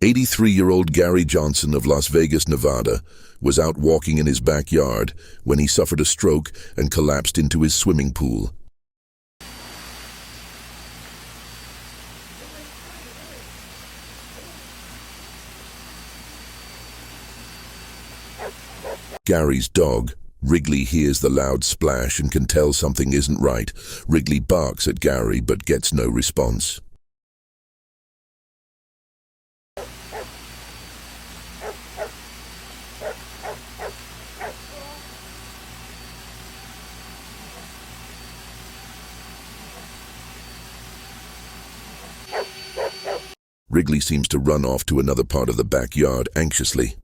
83-year-old Gary Johnson of Las Vegas, Nevada, was out walking in his backyard when he suffered a stroke and collapsed into his swimming pool. Gary's dog, Wrigley, hears the loud splash and can tell something isn't right. Wrigley barks at Gary but gets no response. Wrigley seems to run off to another part of the backyard anxiously.